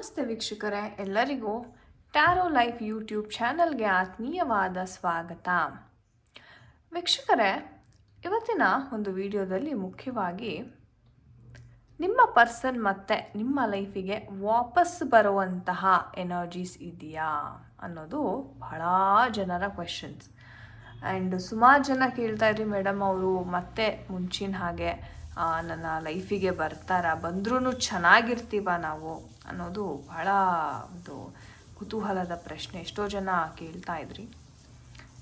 ನಮಸ್ತೆ ವೀಕ್ಷಕರೇ, ಎಲ್ಲರಿಗೂ ಟ್ಯಾರೋ ಲೈಫ್ ಯೂಟ್ಯೂಬ್ ಚಾನಲ್ಗೆ ಆತ್ಮೀಯವಾದ ಸ್ವಾಗತ. ವೀಕ್ಷಕರೇ, ಇವತ್ತಿನ ಒಂದು ವಿಡಿಯೋದಲ್ಲಿ ಮುಖ್ಯವಾಗಿ ನಿಮ್ಮ ಪರ್ಸನ್ ಮತ್ತೆ ನಿಮ್ಮ ಲೈಫಿಗೆ ವಾಪಸ್ ಬರುವಂತಹ ಎನರ್ಜೀಸ್ ಇದೆಯಾ ಅನ್ನೋದು ಬಹಳ ಜನರ ಕ್ವೆಶನ್ಸ್. ಆ್ಯಂಡ್ ಸುಮಾರು ಜನ ಕೇಳ್ತಾ ಇದ್ರಿ, ಮೇಡಮ್ ಅವರು ಮತ್ತೆ ಮುಂಚಿನ ಹಾಗೆ ನನ್ನ ಲೈಫಿಗೆ ಬಂದ್ರೂ ಚೆನ್ನಾಗಿರ್ತೀವ ನಾವು ಅನ್ನೋದು ಬಹಳ ಒಂದು ಕುತೂಹಲದ ಪ್ರಶ್ನೆ. ಎಷ್ಟೋ ಜನ ಕೇಳ್ತಾ ಇದ್ರಿ.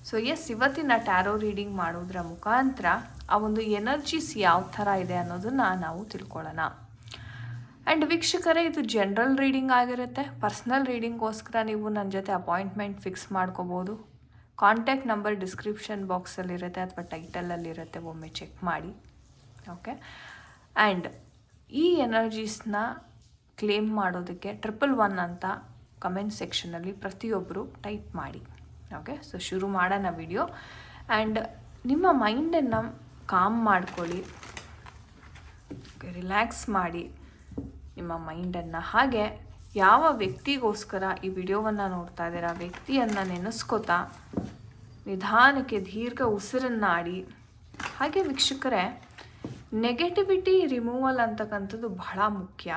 ಸೊ ಇವತ್ತಿನ ಟ್ಯಾರೋ ರೀಡಿಂಗ್ ಮಾಡೋದ್ರ ಮುಖಾಂತರ ಆ ಒಂದು ಎನರ್ಜೀಸ್ ಯಾವ ಥರ ಇದೆ ಅನ್ನೋದನ್ನು ನಾವು ತಿಳ್ಕೊಳ್ಳೋಣ. ಆ್ಯಂಡ್ ವೀಕ್ಷಕರೇ, ಇದು ಜನರಲ್ ರೀಡಿಂಗ್ ಆಗಿರುತ್ತೆ. ಪರ್ಸ್ನಲ್ ರೀಡಿಂಗ್ಗೋಸ್ಕರ ನೀವು ನನ್ನ ಜೊತೆ ಅಪಾಯಿಂಟ್ಮೆಂಟ್ ಫಿಕ್ಸ್ ಮಾಡ್ಕೋಬೋದು. ಕಾಂಟ್ಯಾಕ್ಟ್ ನಂಬರ್ ಡಿಸ್ಕ್ರಿಪ್ಷನ್ ಬಾಕ್ಸಲ್ಲಿರುತ್ತೆ ಅಥವಾ ಟೈಟಲಲ್ಲಿರುತ್ತೆ, ಒಮ್ಮೆ ಚೆಕ್ ಮಾಡಿ. ಓಕೆ. ಆ್ಯಂಡ್ ಈ ಎನರ್ಜೀಸ್ನ ಕ್ಲೇಮ್ ಮಾಡೋದಕ್ಕೆ 111 ಅಂತ ಕಮೆಂಟ್ ಸೆಕ್ಷನಲ್ಲಿ ಪ್ರತಿಯೊಬ್ಬರು ಟೈಪ್ ಮಾಡಿ. ಓಕೆ. ಸೊ ಶುರು ಮಾಡೋಣ ವಿಡಿಯೋ. ಆ್ಯಂಡ್ ನಿಮ್ಮ ಮೈಂಡನ್ನು ಕಾಮ್ ಮಾಡ್ಕೊಳ್ಳಿ, ರಿಲ್ಯಾಕ್ಸ್ ಮಾಡಿ ನಿಮ್ಮ ಮೈಂಡನ್ನು. ಹಾಗೆ ಯಾವ ವ್ಯಕ್ತಿಗೋಸ್ಕರ ಈ ವಿಡಿಯೋವನ್ನು ನೋಡ್ತಾ ಇದ್ದೀರಾ, ವ್ಯಕ್ತಿಯನ್ನು ನೆನೆಸ್ಕೋತಾ ನಿಧಾನಕ್ಕೆ ದೀರ್ಘ ಉಸಿರನ್ನಾಡಿ. ಹಾಗೆ ವೀಕ್ಷಕರೇ, ನೆಗೆಟಿವಿಟಿ ರಿಮೂವಲ್ ಅಂತಕ್ಕಂಥದ್ದು ಬಹಳ ಮುಖ್ಯ.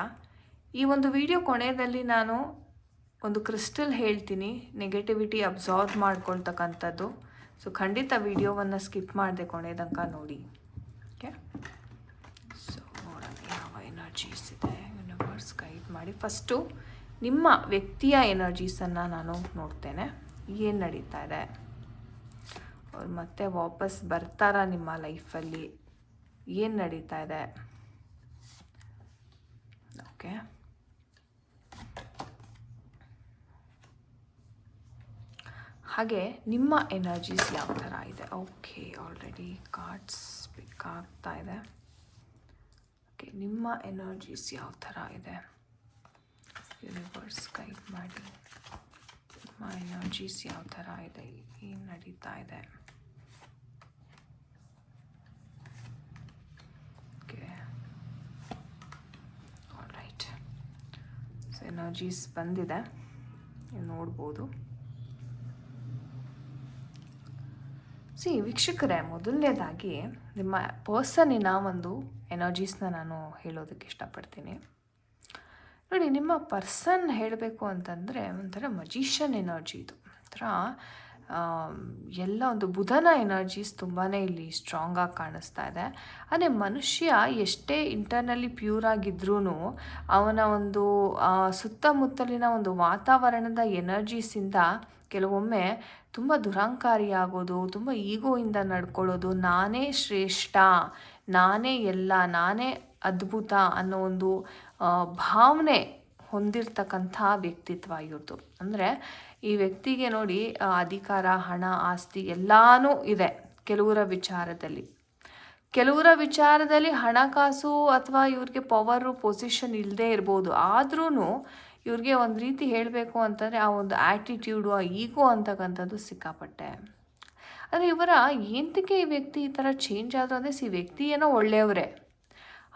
ಈ ಒಂದು ವಿಡಿಯೋ ಕೊನೆಯಲ್ಲಿ ನಾನು ಒಂದು ಕ್ರಿಸ್ಟಲ್ ಹೇಳ್ತೀನಿ, ನೆಗೆಟಿವಿಟಿ ಅಬ್ಸಾರ್ಬ್ ಮಾಡ್ಕೊಳ್ತಕ್ಕಂಥದ್ದು. ಸೊ ಖಂಡಿತ ವಿಡಿಯೋವನ್ನು ಸ್ಕಿಪ್ ಮಾಡದೆ ಕೊನೆ ತನಕ ನೋಡಿ. ಓಕೆ. ಸೊ ನೋಡೋಣ ಯಾವ ಎನರ್ಜೀಸ್ ಇದೆ, ಯೂನಿವರ್ಸ್ ಗೈಡ್ ಮಾಡಿ. ಫಸ್ಟು ನಿಮ್ಮ ವ್ಯಕ್ತಿಯ ಎನರ್ಜೀಸನ್ನು ನಾನು ನೋಡ್ತೇನೆ. ಏನು ನಡೀತಾ ಇದೆ, ಅವ್ರು ಮತ್ತೆ ವಾಪಸ್ ಬರ್ತಾರಾ ನಿಮ್ಮ ಲೈಫಲ್ಲಿ, ಏನು ನಡೀತಾ ಇದೆ. ಓಕೆ. ಹಾಗೆ ನಿಮ್ಮ ಎನರ್ಜೀಸ್ ಯಾವ ಥರ ಇದೆ. ಓಕೆ, ಆಲ್ರೆಡಿ ಕಾರ್ಡ್ಸ್ ಪಿಕ್ ಆಗ್ತಾ ಇದೆ. ಓಕೆ, ನಿಮ್ಮ ಎನರ್ಜೀಸ್ ಯಾವ ಥರ ಇದೆ, ಯೂನಿವರ್ಸ್ ಗೈಡ್ ಮಾಡಿ. ನಿಮ್ಮ ಎನರ್ಜೀಸ್ ಯಾವ ಥರ ಇದೆ, ಏನು ನಡೀತಾ ಇದೆ. ಎನರ್ಜೀಸ್ ಬಂದಿದೆ, ನೀವು ನೋಡ್ಬೋದು. ವೀಕ್ಷಕರೇ, ಮೊದಲನೇದಾಗಿ ನಿಮ್ಮ ಪರ್ಸನ್ನಿನ ಒಂದು ಎನರ್ಜೀಸ್ನ ನಾನು ಹೇಳೋದಕ್ಕೆ ಇಷ್ಟಪಡ್ತೀನಿ. ನೋಡಿ, ನಿಮ್ಮ ಪರ್ಸನ್ ಹೇಳಬೇಕು ಅಂತಂದರೆ ಒಂಥರ ಮಜಿಷಿಯನ್ ಎನರ್ಜಿ. ಇದು ಒಂಥರ ಎಲ್ಲ ಒಂದು ಬುಧನ ಎನರ್ಜೀಸ್ ತುಂಬಾ ಇಲ್ಲಿ ಸ್ಟ್ರಾಂಗಾಗಿ ಕಾಣಿಸ್ತಾ ಇದೆ. ಅದೇ ಮನುಷ್ಯ ಎಷ್ಟೇ ಇಂಟರ್ನಲ್ಲಿ ಪ್ಯೂರ್ ಆಗಿದ್ರೂ ಅವನ ಒಂದು ಸುತ್ತಮುತ್ತಲಿನ ಒಂದು ವಾತಾವರಣದ ಎನರ್ಜೀಸಿಂದ ಕೆಲವೊಮ್ಮೆ ತುಂಬ ದುರಹಂಕಾರಿಯಾಗೋದು, ತುಂಬ ಈಗೋಯಿಂದ ನಡ್ಕೊಳ್ಳೋದು, ನಾನೇ ಶ್ರೇಷ್ಠ, ನಾನೇ ಎಲ್ಲ, ನಾನೇ ಅದ್ಭುತ ಅನ್ನೋ ಒಂದು ಭಾವನೆ ಹೊಂದಿರತಕ್ಕಂಥ ವ್ಯಕ್ತಿತ್ವ ಇವ್ರದ್ದು. ಅಂದರೆ ಈ ವ್ಯಕ್ತಿಗೆ ನೋಡಿ, ಅಧಿಕಾರ, ಹಣ, ಆಸ್ತಿ ಎಲ್ಲನೂ ಇದೆ. ಕೆಲವರ ವಿಚಾರದಲ್ಲಿ ಹಣಕಾಸು ಅಥವಾ ಇವ್ರಿಗೆ ಪವರು, ಪೊಸಿಷನ್ ಇಲ್ಲದೆ ಇರ್ಬೋದು. ಆದ್ರೂ ಇವ್ರಿಗೆ ಒಂದು ರೀತಿ ಹೇಳಬೇಕು ಅಂತಂದರೆ ಆ ಒಂದು ಆ್ಯಟಿಟ್ಯೂಡು, ಆ ಈಗೋ ಅಂತಕ್ಕಂಥದ್ದು ಸಿಕ್ಕಾಪಟ್ಟೆ. ಆದರೆ ಇವರ ಎಂತಕ್ಕೆ ಈ ವ್ಯಕ್ತಿ ಈ ಥರ ಚೇಂಜ್ ಆದರೂ ಅಂದರೆ, ಈ ವ್ಯಕ್ತಿ ಏನೋ ಒಳ್ಳೆಯವರೇ,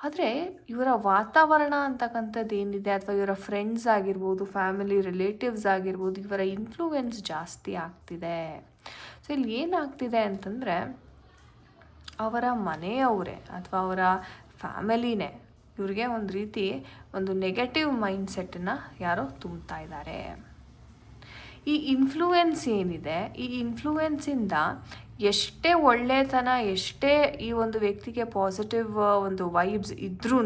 ಆದರೆ ಇವರ ವಾತಾವರಣ ಅಂತಕ್ಕಂಥದ್ದು ಏನಿದೆ, ಅಥವಾ ಇವರ ಫ್ರೆಂಡ್ಸ್ ಆಗಿರ್ಬೋದು, ಫ್ಯಾಮಿಲಿ ರಿಲೇಟಿವ್ಸ್ ಆಗಿರ್ಬೋದು, ಇವರ ಇನ್ಫ್ಲೂಯೆನ್ಸ್ ಜಾಸ್ತಿ ಆಗ್ತಿದೆ. ಸೊ ಇಲ್ಲಿ ಏನಾಗ್ತಿದೆ ಅಂತಂದರೆ, ಅವರ ಮನೆಯವರೇ ಅಥವಾ ಅವರ ಫ್ಯಾಮಿಲಿನೇ ಇವ್ರಿಗೆ ಒಂದು ರೀತಿ ಒಂದು ನೆಗೆಟಿವ್ ಮೈಂಡ್ಸೆಟ್ಟನ್ನು ಯಾರೋ ತುಂಬ್ತಾ ಇದ್ದಾರೆ. ಈ ಇನ್ಫ್ಲೂಯೆನ್ಸ್ ಏನಿದೆ, ಈ ಇನ್ಫ್ಲೂಯೆನ್ಸಿಂದ ಎಷ್ಟೇ ಒಳ್ಳೆತನ, ಎಷ್ಟೇ ಈ ಒಂದು ವ್ಯಕ್ತಿಗೆ ಪಾಸಿಟಿವ್ ಒಂದು ವೈಬ್ಸ್ ಇದ್ರೂ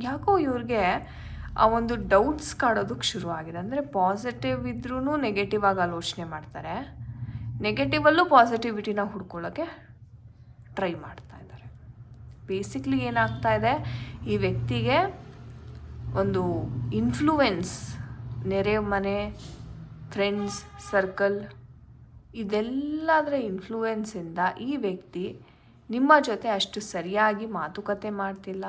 ಯಾಕೋ ಇವ್ರಿಗೆ ಆ ಒಂದು ಡೌಟ್ಸ್ ಕಾಡೋದಕ್ಕೆ ಶುರುವಾಗಿದೆ. ಅಂದರೆ ಪಾಸಿಟಿವ್ ಇದ್ರೂ ನೆಗೆಟಿವ್ ಆಗಿ ಆಲೋಚನೆ ಮಾಡ್ತಾರೆ, ನೆಗೆಟಿವಲ್ಲೂ ಪಾಸಿಟಿವಿಟಿನ ಹುಡ್ಕೊಳ್ಳೋಕ್ಕೆ ಟ್ರೈ ಮಾಡ್ತಾ ಇದ್ದಾರೆ. ಬೇಸಿಕ್ಲಿ ಏನಾಗ್ತಾ ಇದೆ, ಈ ವ್ಯಕ್ತಿಗೆ ಒಂದು ಇನ್ಫ್ಲೂಯೆನ್ಸ್, ನೆರೆ ಮನೆ, ಫ್ರೆಂಡ್ಸ್ ಸರ್ಕಲ್, ಇದೆಲ್ಲದರ ಇನ್ಫ್ಲೂಯೆನ್ಸಿಂದ ಈ ವ್ಯಕ್ತಿ ನಿಮ್ಮ ಜೊತೆ ಅಷ್ಟು ಸರಿಯಾಗಿ ಮಾತುಕತೆ ಮಾಡ್ತಿಲ್ಲ,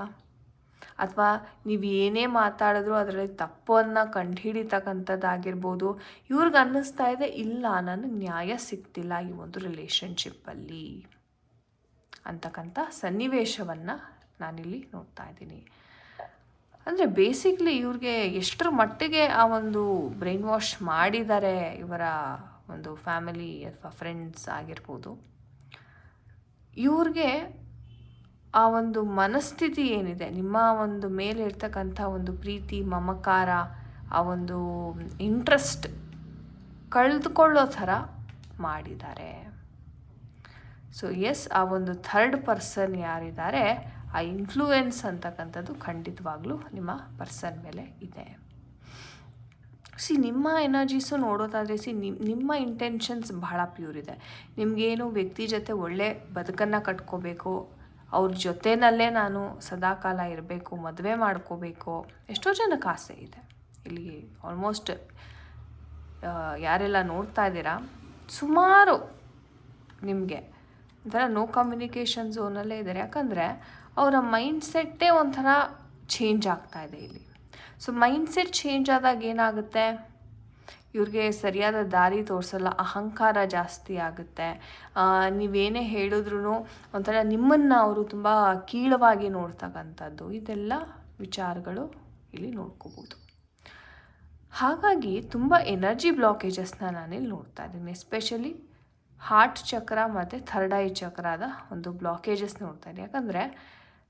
ಅಥವಾ ನೀವು ಏನೇ ಮಾತಾಡಿದ್ರೂ ಅದರಲ್ಲಿ ತಪ್ಪನ್ನು ಕಂಡುಹಿಡಿತಕ್ಕಂಥದ್ದಾಗಿರ್ಬೋದು. ಇವ್ರಿಗೆ ಅನ್ನಿಸ್ತಾ ಇದೆ, ಇಲ್ಲ ನನಗೆ ನ್ಯಾಯ ಸಿಗ್ತಿಲ್ಲ ಈ ಒಂದು ರಿಲೇಷನ್ಶಿಪ್ಪಲ್ಲಿ ಅಂತಕ್ಕಂಥ ಸನ್ನಿವೇಶವನ್ನು ನಾನಿಲ್ಲಿ ನೋಡ್ತಾ ಇದ್ದೀನಿ. ಅಂದರೆ ಬೇಸಿಕ್ಲಿ ಇವ್ರಿಗೆ ಎಷ್ಟರ ಮಟ್ಟಿಗೆ ಆ ಒಂದು ಬ್ರೈನ್ ವಾಶ್ ಮಾಡಿದ್ದಾರೆ ಇವರ ಒಂದು ಫ್ಯಾಮಿಲಿ ಅಥವಾ ಫ್ರೆಂಡ್ಸ್ ಆಗಿರ್ಬೋದು, ಇವ್ರಿಗೆ ಆ ಒಂದು ಮನಸ್ಥಿತಿ ಏನಿದೆ, ನಿಮ್ಮ ಒಂದು ಮೇಲೆ ಇರ್ತಕ್ಕಂಥ ಒಂದು ಪ್ರೀತಿ ಮಮಕಾರ, ಆ ಒಂದು ಇಂಟ್ರೆಸ್ಟ್ ಕಳೆದುಕೊಳ್ಳೋ ಥರ ಮಾಡಿದ್ದಾರೆ. ಸೊ ಎಸ್, ಆ ಒಂದು ಥರ್ಡ್ ಪರ್ಸನ್ ಯಾರಿದ್ದಾರೆ, ಆ ಇನ್ಫ್ಲೂಯೆನ್ಸ್ ಅಂತಕ್ಕಂಥದ್ದು ಖಂಡಿತವಾಗ್ಲೂ ನಿಮ್ಮ ಪರ್ಸನ್ ಮೇಲೆ ಇದೆ. ನಿಮ್ಮ ಎನರ್ಜೀಸು ನೋಡೋದಾದರೆ ನಿಮ್ಮ ಇಂಟೆನ್ಷನ್ಸ್ ಬಹಳ ಪ್ಯೂರ್ ಇದೆ. ನಿಮಗೇನು ವ್ಯಕ್ತಿ ಜೊತೆ ಒಳ್ಳೆ ಬದುಕನ್ನು ಕಟ್ಕೋಬೇಕು, ಅವ್ರ ಜೊತೆಯಲ್ಲೇ ನಾನು ಸದಾಕಾಲ ಇರಬೇಕು, ಮದುವೆ ಮಾಡ್ಕೋಬೇಕು, ಎಷ್ಟೋ ಜನಕ್ಕೆ ಆಸೆ ಇದೆ. ಇಲ್ಲಿ ಆಲ್ಮೋಸ್ಟ್ ಯಾರೆಲ್ಲ ನೋಡ್ತಾ ಇದ್ದೀರಾ, ಸುಮಾರು ನಿಮಗೆ ಒಂಥರ ನೋ ಕಮ್ಯುನಿಕೇಷನ್ ಝೋನಲ್ಲೇ ಇದ್ದಾರೆ. ಯಾಕಂದರೆ ಅವರ ಮೈಂಡ್ಸೆಟ್ಟೇ ಒಂಥರ ಚೇಂಜ್ ಆಗ್ತಾ ಇದೆ ಇಲ್ಲಿ. ಸೊ ಮೈಂಡ್ಸೆಟ್ ಚೇಂಜ್ ಆದಾಗ ಏನಾಗುತ್ತೆ, ಇವ್ರಿಗೆ ಸರಿಯಾದ ದಾರಿ ತೋರಿಸಲ್ಲ, ಅಹಂಕಾರ ಜಾಸ್ತಿ ಆಗುತ್ತೆ. ನೀವೇನೇ ಹೇಳಿದ್ರೂ ಒಂಥರ ನಿಮ್ಮನ್ನು ಅವರು ತುಂಬ ಕೀಳವಾಗಿ ನೋಡ್ತಕ್ಕಂಥದ್ದು, ಇದೆಲ್ಲ ವಿಚಾರಗಳು ಇಲ್ಲಿ ನೋಡ್ಕೋಬೋದು. ಹಾಗಾಗಿ ತುಂಬ ಎನರ್ಜಿ ಬ್ಲಾಕೇಜಸ್ನ ನಾನಿಲ್ಲಿ ನೋಡ್ತಾ ಇದ್ದೀನಿ. ಎಸ್ಪೆಷಲಿ ಹಾರ್ಟ್ ಚಕ್ರ ಮತ್ತು ಥರ್ಡ್ ಐ ಚಕ್ರದ ಒಂದು ಬ್ಲಾಕೇಜಸ್ ನೋಡ್ತಾ ಇದ್ದೀನಿ. ಯಾಕಂದರೆ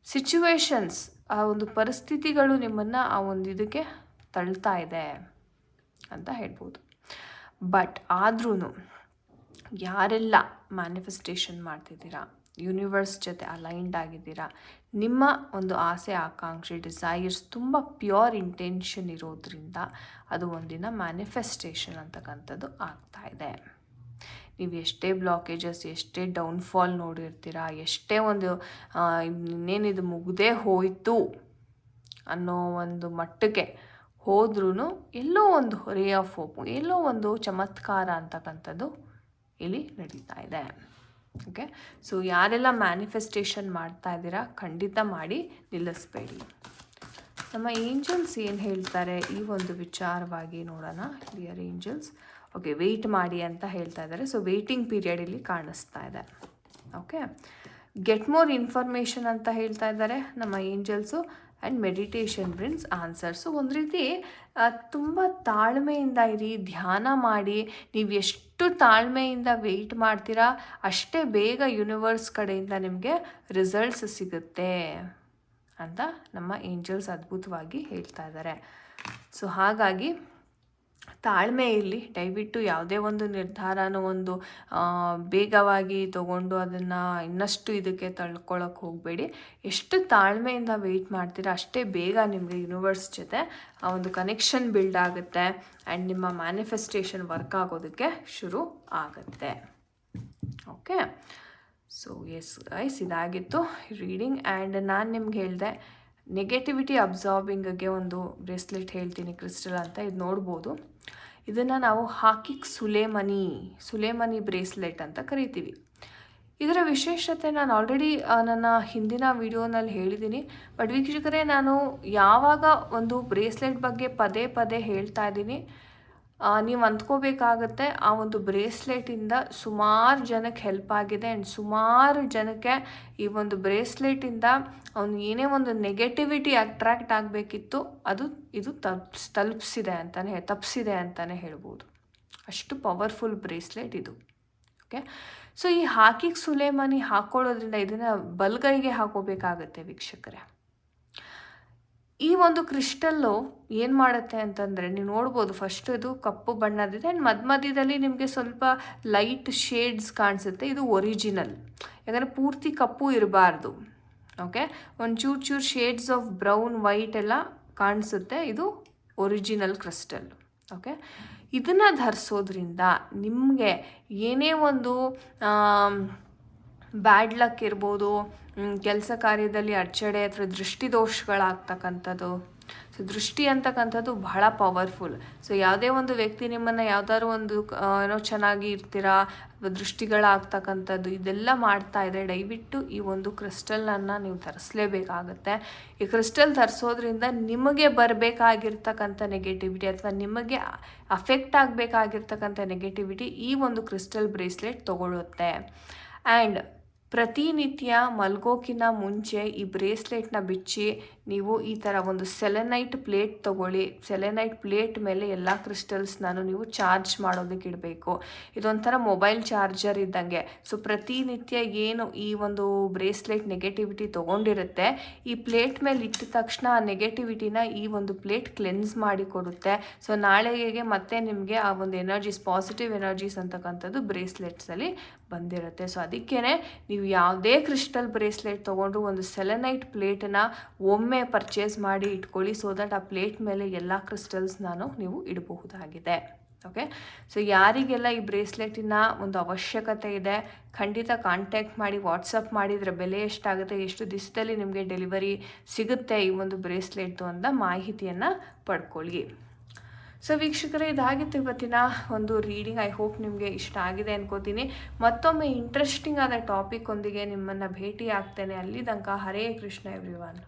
ಸಿಚುವೇಶನ್ಸ್, ಆ ಒಂದು ಪರಿಸ್ಥಿತಿಗಳು ನಿಮ್ಮನ್ನು ಆ ಒಂದು ಇದಕ್ಕೆ ತಳ್ತಾ ಇದೆ ಅಂತ ಹೇಳ್ಬೋದು. ಬಟ್ ಆದ್ರೂ ಯಾರೆಲ್ಲ ಮ್ಯಾನಿಫೆಸ್ಟೇಷನ್ ಮಾಡ್ತಿದ್ದೀರಾ, ಯೂನಿವರ್ಸ್ ಜೊತೆ ಅಲೈನ್ಡ್ ಆಗಿದ್ದೀರಾ, ನಿಮ್ಮ ಒಂದು ಆಸೆ ಆಕಾಂಕ್ಷೆ ಡಿಸೈರ್ಸ್ ತುಂಬ ಪ್ಯೂರ್ ಇಂಟೆನ್ಷನ್ ಇರೋದ್ರಿಂದ ಅದು ಒಂದಿನ ಮ್ಯಾನಿಫೆಸ್ಟೇಷನ್ ಅಂತಕ್ಕಂಥದ್ದು ಆಗ್ತಾ ಇದೆ. ನೀವು ಎಷ್ಟೇ ಬ್ಲಾಕೇಜಸ್, ಎಷ್ಟೇ ಡೌನ್ಫಾಲ್ ನೋಡಿರ್ತೀರ, ಎಷ್ಟೇ ಒಂದು ಇನ್ನೇನಿದು ಮುಗ್ದೇ ಹೋಯಿತು ಅನ್ನೋ ಒಂದು ಮಟ್ಟಕ್ಕೆ ಹೋದ್ರೂ ಎಲ್ಲೋ ಒಂದು ರೇ ಆಫ್ ಹೋಪು, ಎಲ್ಲೋ ಒಂದು ಚಮತ್ಕಾರ ಅಂತಕ್ಕಂಥದ್ದು ಇಲ್ಲಿ ನಡೀತಾ ಇದೆ. ಓಕೆ, ಸೊ ಯಾರೆಲ್ಲ ಮ್ಯಾನಿಫೆಸ್ಟೇಷನ್ ಮಾಡ್ತಾ ಇದ್ದೀರಾ ಖಂಡಿತ ಮಾಡಿ ನಿಲ್ಲಿಸ್ಬೇಡಿ. ನಮ್ಮ ಏಂಜಲ್ಸ್ ಏನು ಹೇಳ್ತಾರೆ ಈ ಒಂದು ವಿಚಾರವಾಗಿ ನೋಡೋಣ. ಡಿಯರ್ ಏಂಜಲ್ಸ್, ಓಕೆ, ವೆಯ್ಟ್ ಮಾಡಿ ಅಂತ ಹೇಳ್ತಾ ಇದ್ದಾರೆ. ಸೊ ವೆಯ್ಟಿಂಗ್ ಪೀರಿಯಡ್ ಇಲ್ಲಿ ಕಾಣಿಸ್ತಾ ಇದೆ. ಓಕೆ, ಗೆಟ್ ಮೋರ್ ಇನ್ಫಾರ್ಮೇಷನ್ ಅಂತ ಹೇಳ್ತಾ ಇದ್ದಾರೆ ನಮ್ಮ angels. And meditation brings answers. ಒಂದು ರೀತಿ ತುಂಬ ತಾಳ್ಮೆಯಿಂದ ಇರಿ, ಧ್ಯಾನ ಮಾಡಿ. ನೀವು ಎಷ್ಟು ತಾಳ್ಮೆಯಿಂದ ವೆಯ್ಟ್ ಮಾಡ್ತೀರಾ ಅಷ್ಟೇ ಬೇಗ ಯೂನಿವರ್ಸ್ ಕಡೆಯಿಂದ ನಿಮಗೆ ರಿಸಲ್ಟ್ಸ್ ಸಿಗುತ್ತೆ ಅಂತ ನಮ್ಮ ಏಂಜಲ್ಸ್ ಅದ್ಭುತವಾಗಿ ಹೇಳ್ತಾ ಇದ್ದಾರೆ. ಸೊ ಹಾಗಾಗಿ ತಾಳ್ಮೆ ಇರಲಿ. ದಯವಿಟ್ಟು ಯಾವುದೇ ಒಂದು ನಿರ್ಧಾರನೂ ಒಂದು ಬೇಗವಾಗಿ ತಗೊಂಡು ಅದನ್ನು ಇನ್ನಷ್ಟು ಇದಕ್ಕೆ ತಳ್ಕೊಳ್ಳೋಕೆ ಹೋಗಬೇಡಿ. ಎಷ್ಟು ತಾಳ್ಮೆಯಿಂದ ವೆಯ್ಟ್ ಮಾಡ್ತೀರಾ ಅಷ್ಟೇ ಬೇಗ ನಿಮಗೆ ಯೂನಿವರ್ಸ್ ಜೊತೆ ಆ ಒಂದು ಕನೆಕ್ಷನ್ ಬಿಲ್ಡ್ ಆಗುತ್ತೆ ಆ್ಯಂಡ್ ನಿಮ್ಮ ಮ್ಯಾನಿಫೆಸ್ಟೇಷನ್ ವರ್ಕ್ ಆಗೋದಕ್ಕೆ ಶುರು ಆಗುತ್ತೆ. ಓಕೆ, ಸೊ ಎಸ್ ಗೈಸ್, ಇದಾಗಿತ್ತು ರೀಡಿಂಗ್. ಆ್ಯಂಡ್ ನಾನು ನಿಮ್ಗೆ ಹೇಳಿದೆ ನೆಗೆಟಿವಿಟಿ ಅಬ್ಸಾರ್ಬಿಂಗ್ಗೆ ಒಂದು ಬ್ರೇಸ್ಲೆಟ್ ಹೇಳ್ತೀನಿ, ಕ್ರಿಸ್ಟಲ್ ಅಂತ. ಇದು ನೋಡ್ಬೋದು. ಇದನ್ನು ನಾವು ಹಾಕಿಕ್ ಸುಲೇಮನಿ ಬ್ರೇಸ್ಲೆಟ್ ಅಂತ ಕರಿತೀವಿ. ಇದರ ವಿಶೇಷತೆ ನಾನು ಆಲ್ರೆಡಿ ನನ್ನ ಹಿಂದಿನ ವಿಡಿಯೋನಲ್ಲಿ ಹೇಳಿದ್ದೀನಿ. ಬಟ್ ವೀಕ್ಷಕರೇ, ನಾನು ಯಾವಾಗ ಒಂದು ಬ್ರೇಸ್ಲೆಟ್ ಬಗ್ಗೆ ಪದೇ ಪದೇ ಹೇಳ್ತಾ ಇದ್ದೀನಿ, ನೀವು ಅಂದ್ಕೋಬೇಕಾಗತ್ತೆ ಆ ಒಂದು ಬ್ರೇಸ್ಲೆಟಿಂದ ಸುಮಾರು ಜನಕ್ಕೆ ಹೆಲ್ಪ್ ಆಗಿದೆ. ಆ್ಯಂಡ್ ಸುಮಾರು ಜನಕ್ಕೆ ಈ ಒಂದು ಬ್ರೇಸ್ಲೆಟಿಂದ ಅವ್ನು ಏನೇ ಒಂದು ನೆಗೆಟಿವಿಟಿ ಅಟ್ರ್ಯಾಕ್ಟ್ ಆಗಬೇಕಿತ್ತು ಇದು ತಪ್ಪಿಸಿದೆ ಅಂತಲೇ ಹೇಳ್ಬೋದು. ಅಷ್ಟು ಪವರ್ಫುಲ್ ಬ್ರೇಸ್ಲೆಟ್ ಇದು. ಓಕೆ, ಸೊ ಈ ಹಾಕಿಕ್ ಸುಲೇಮನಿ ಹಾಕ್ಕೊಳ್ಳೋದ್ರಿಂದ ಇದನ್ನು ಬಲಗೈಗೆ ಹಾಕೋಬೇಕಾಗತ್ತೆ ವೀಕ್ಷಕರೇ. ಈ ಒಂದು ಕ್ರಿಸ್ಟಲ್ಲು ಏನು ಮಾಡುತ್ತೆ ಅಂತಂದರೆ, ನೀವು ನೋಡ್ಬೋದು ಫಸ್ಟ್ ಇದು ಕಪ್ಪು ಬಣ್ಣದಿದೆ ಆ್ಯಂಡ್ ಮಧ್ಯದಲ್ಲಿ ನಿಮಗೆ ಸ್ವಲ್ಪ ಲೈಟ್ ಶೇಡ್ಸ್ ಕಾಣಿಸುತ್ತೆ. ಇದು ಒರಿಜಿನಲ್, ಯಾಕಂದರೆ ಪೂರ್ತಿ ಕಪ್ಪು ಇರಬಾರ್ದು. ಓಕೆ, ಒಂದು ಚೂರು ಶೇಡ್ಸ್ ಆಫ್ ಬ್ರೌನ್ ವೈಟ್ ಎಲ್ಲ ಕಾಣಿಸುತ್ತೆ. ಇದು ಒರಿಜಿನಲ್ ಕ್ರಿಸ್ಟಲ್. ಓಕೆ, ಇದನ್ನು ಧರಿಸೋದ್ರಿಂದ ನಿಮಗೆ ಏನೇ ಒಂದು ಬ್ಯಾಡ್ ಲಕ್ ಇರ್ಬೋದು, ಕೆಲಸ ಕಾರ್ಯದಲ್ಲಿ ಅಡಚಣೆ ಅಥವಾ ದೃಷ್ಟಿದೋಷಗಳಾಗ್ತಕ್ಕಂಥದ್ದು. ಸೊ ದೃಷ್ಟಿ ಅಂತಕ್ಕಂಥದ್ದು ಬಹಳ ಪವರ್ಫುಲ್. ಸೊ ಯಾವುದೇ ಒಂದು ವ್ಯಕ್ತಿ ನಿಮ್ಮನ್ನು ಯಾವ್ದಾದ್ರು ಒಂದು ಏನೋ ಚೆನ್ನಾಗಿ ಇರ್ತೀರಾ, ದೃಷ್ಟಿಗಳಾಗ್ತಕ್ಕಂಥದ್ದು ಇದೆಲ್ಲ ಮಾಡ್ತಾ ಇದೆ, ದಯವಿಟ್ಟು ಈ ಒಂದು ಕ್ರಿಸ್ಟಲನ್ನು ನೀವು ಧರಿಸಲೇಬೇಕಾಗತ್ತೆ. ಈ ಕ್ರಿಸ್ಟಲ್ ಧರಿಸೋದ್ರಿಂದ ನಿಮಗೆ ಬರಬೇಕಾಗಿರ್ತಕ್ಕಂಥ ನೆಗೆಟಿವಿಟಿ ಅಥವಾ ನಿಮಗೆ ಅಫೆಕ್ಟ್ ಆಗಬೇಕಾಗಿರ್ತಕ್ಕಂಥ ನೆಗೆಟಿವಿಟಿ ಈ ಒಂದು ಕ್ರಿಸ್ಟಲ್ ಬ್ರೇಸ್ಲೆಟ್ ತಗೊಳ್ಳುತ್ತೆ. ಆ್ಯಂಡ್ ಪ್ರತಿನಿತ್ಯ ಮಲ್ಗೋಕ್ಕಿಂತ ಮುಂಚೆ ಈ ಬ್ರೇಸ್ಲೆಟ್ನ ಬಿಚ್ಚಿ ನೀವು ಈ ಥರ ಒಂದು ಸೆಲೆನೈಟ್ ಪ್ಲೇಟ್ ತೊಗೊಳ್ಳಿ. ಸೆಲೆನೈಟ್ ಪ್ಲೇಟ್ ಮೇಲೆ ಎಲ್ಲ ಕ್ರಿಸ್ಟಲ್ಸ್ನಾನು ನೀವು ಚಾರ್ಜ್ ಮಾಡೋದಕ್ಕೆ ಇಡಬೇಕು. ಇದೊಂಥರ ಮೊಬೈಲ್ ಚಾರ್ಜರ್ ಇದ್ದಂಗೆ. ಸೊ ಪ್ರತಿನಿತ್ಯ ಏನು ಈ ಒಂದು ಬ್ರೇಸ್ಲೆಟ್ ನೆಗೆಟಿವಿಟಿ ತೊಗೊಂಡಿರುತ್ತೆ, ಈ ಪ್ಲೇಟ್ ಮೇಲೆ ಇಟ್ಟ ತಕ್ಷಣ ಆ ನೆಗೆಟಿವಿಟಿನ ಈ ಒಂದು ಪ್ಲೇಟ್ ಕ್ಲೆನ್ಸ್ ಮಾಡಿ ಕೊಡುತ್ತೆ. ಸೊ ನಾಳೆಗೆ ಮತ್ತೆ ನಿಮಗೆ ಆ ಒಂದು ಎನರ್ಜೀಸ್, ಪಾಸಿಟಿವ್ ಎನರ್ಜೀಸ್ ಅಂತಕ್ಕಂಥದ್ದು ಬ್ರೇಸ್ಲೆಟ್ಸಲ್ಲಿ ಬಂದಿರುತ್ತೆ. ಸೊ ಅದಕ್ಕೇ ನೀವು ಯಾವುದೇ ಕ್ರಿಸ್ಟಲ್ ಬ್ರೇಸ್ಲೆಟ್ ತೊಗೊಂಡು ಒಂದು ಸೆಲೆನೈಟ್ ಪ್ಲೇಟನ್ನ ಒಮ್ಮೆ ಪರ್ಚೇಸ್ ಮಾಡಿ ಇಟ್ಕೊಳ್ಳಿ. ಸೊ ದಟ್ ಆ ಪ್ಲೇಟ್ ಮೇಲೆ ಎಲ್ಲ ಕ್ರಿಸ್ಟಲ್ಸ್ನಾನು ನೀವು ಇಡಬಹುದಾಗಿದೆ. ಓಕೆ, ಸೊ ಯಾರಿಗೆಲ್ಲ ಈ ಬ್ರೇಸ್ಲೆಟಿನ ಒಂದು ಅವಶ್ಯಕತೆ ಇದೆ, ಖಂಡಿತ ಕಾಂಟ್ಯಾಕ್ಟ್ ಮಾಡಿ, ವಾಟ್ಸಪ್ ಮಾಡಿದರೆ ಬೆಲೆ ಎಷ್ಟಾಗುತ್ತೆ, ಎಷ್ಟು ದಿವಸದಲ್ಲಿ ನಿಮಗೆ ಡೆಲಿವರಿ ಸಿಗುತ್ತೆ ಈ ಒಂದು ಬ್ರೇಸ್ಲೆಟ್ದು ಅಂತ ಮಾಹಿತಿಯನ್ನು ಪಡ್ಕೊಳ್ಳಿ. ಸೊ ವೀಕ್ಷಕರೇ, ಇದಾಗಿತ್ತು ಇವತ್ತಿನ ಒಂದು ರೀಡಿಂಗ್. ಐ ಹೋಪ್ ನಿಮಗೆ ಇಷ್ಟ ಆಗಿದೆ ಅನ್ಕೋತೀನಿ. ಮತ್ತೊಮ್ಮೆ ಇಂಟ್ರೆಸ್ಟಿಂಗ್ ಆದ ಟಾಪಿಕ್ ಒಂದಿಗೆ ನಿಮ್ಮನ್ನು ಭೇಟಿ ಆಗ್ತೇನೆ. ಅಲ್ಲಿ ತನಕ ಹರೇ ಕೃಷ್ಣ ಎವ್ರಿವನ್.